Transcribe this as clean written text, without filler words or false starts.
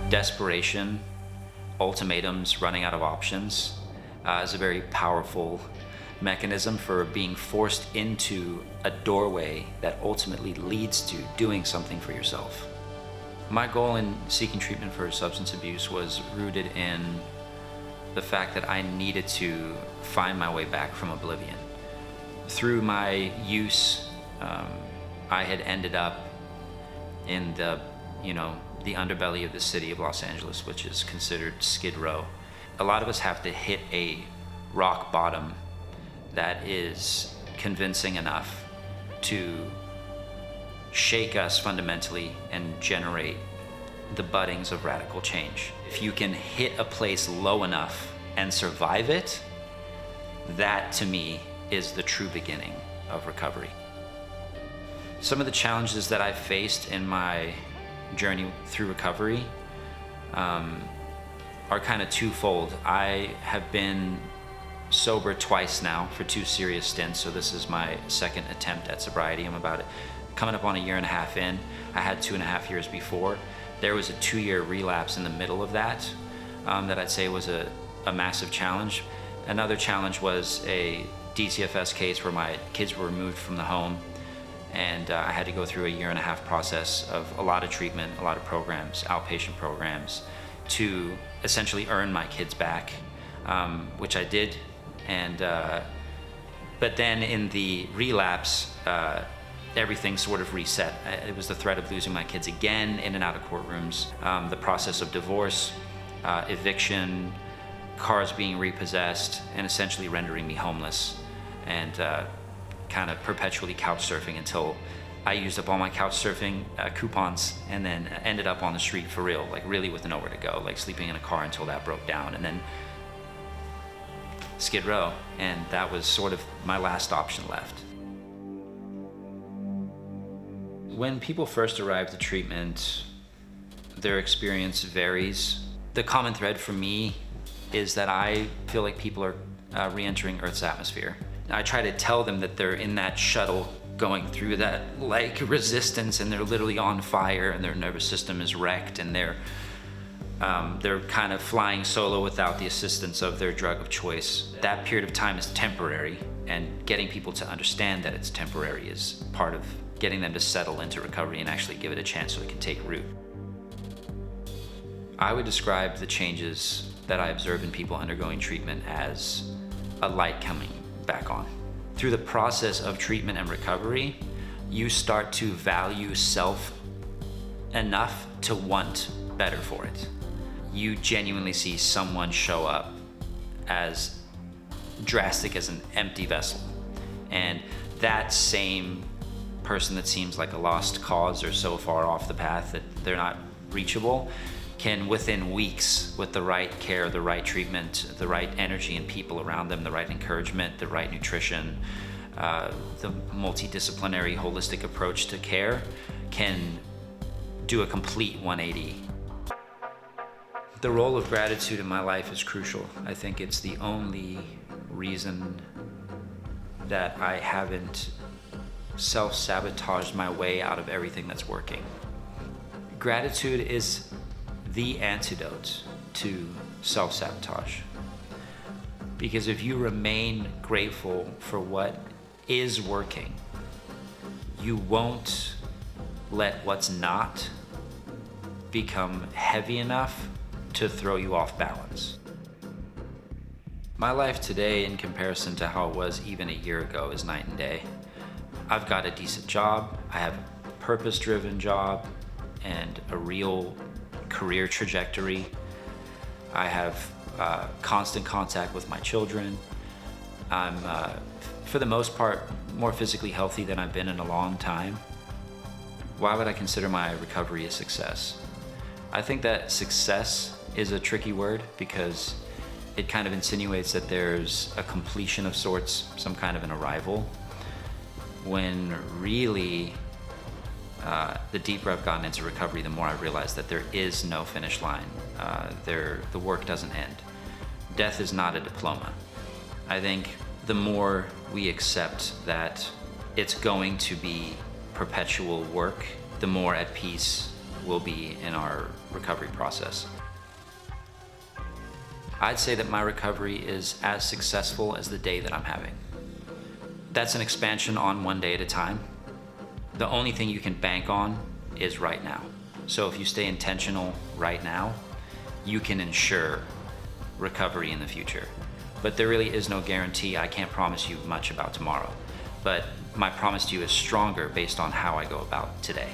desperation, ultimatums, running out of options is a very powerful mechanism for being forced into a doorway that ultimately leads to doing something for yourself. My goal in seeking treatment for substance abuse was rooted in the fact that I needed to find my way back from oblivion. Through my use, I had ended up in the underbelly of the city of Los Angeles, which is considered Skid Row. A lot of us have to hit a rock bottom that is convincing enough to shake us fundamentally and generate the buddings of radical change. If you can hit a place low enough and survive it, that to me is the true beginning of recovery. Some of the challenges that I've faced in my journey through recovery are kind of twofold. I have been sober twice now for 2 serious stints, so this is my second attempt at sobriety. I'm about coming up on a 1.5 years in. I had 2.5 years before. There was a 2-year relapse in the middle of that that I'd say was a massive challenge. Another challenge was a DCFS case where my kids were removed from the home, and I had to go through a 1.5 year process of a lot of treatment, a lot of programs, outpatient programs, to essentially earn my kids back, which I did. And but then in the relapse, everything sort of reset. It was the threat of losing my kids again in and out of courtrooms, the process of divorce, eviction, cars being repossessed, and essentially rendering me homeless, and kind of perpetually couch surfing until I used up all my couch surfing coupons, and then ended up on the street for real, like really with nowhere to go, like sleeping in a car until that broke down, and then Skid Row, and that was sort of my last option left. When people first arrive to treatment, their experience varies. The common thread for me is that I feel like people are re-entering Earth's atmosphere. I try to tell them that they're in that shuttle going through that like resistance, and they're literally on fire, and their nervous system is wrecked, and they're kind of flying solo without the assistance of their drug of choice. That period of time is temporary, and getting people to understand that it's temporary is part of getting them to settle into recovery and actually give it a chance so it can take root. I would describe the changes that I observe in people undergoing treatment as a light coming back on. Through the process of treatment and recovery, you start to value self enough to want better for it. You genuinely see someone show up as drastic as an empty vessel, and that same person that seems like a lost cause or so far off the path that they're not reachable can, within weeks, with the right care, the right treatment, the right energy and people around them, the right encouragement, the right nutrition, the multidisciplinary holistic approach to care, can do a complete 180. The role of gratitude in my life is crucial. I think it's the only reason that I haven't self-sabotaged my way out of everything that's working. Gratitude is the antidote to self-sabotage. Because if you remain grateful for what is working, you won't let what's not become heavy enough to throw you off balance. My life today, in comparison to how it was even a year ago, is night and day. I've got a decent job, I have a purpose-driven job and a real career trajectory. I have constant contact with my children. I'm, for the most part, more physically healthy than I've been in a long time. Why would I consider my recovery a success? I think that success is a tricky word because it kind of insinuates that there's a completion of sorts, some kind of an arrival, when really the deeper I've gotten into recovery, the more I realize that there is no finish line. The work doesn't end. Death is not a diploma. I think the more we accept that it's going to be perpetual work, the more at peace will be in our recovery process. I'd say that my recovery is as successful as the day that I'm having. That's an expansion on one day at a time. The only thing you can bank on is right now. So if you stay intentional right now, you can ensure recovery in the future. But there really is no guarantee. I can't promise you much about tomorrow. But my promise to you is stronger based on how I go about today.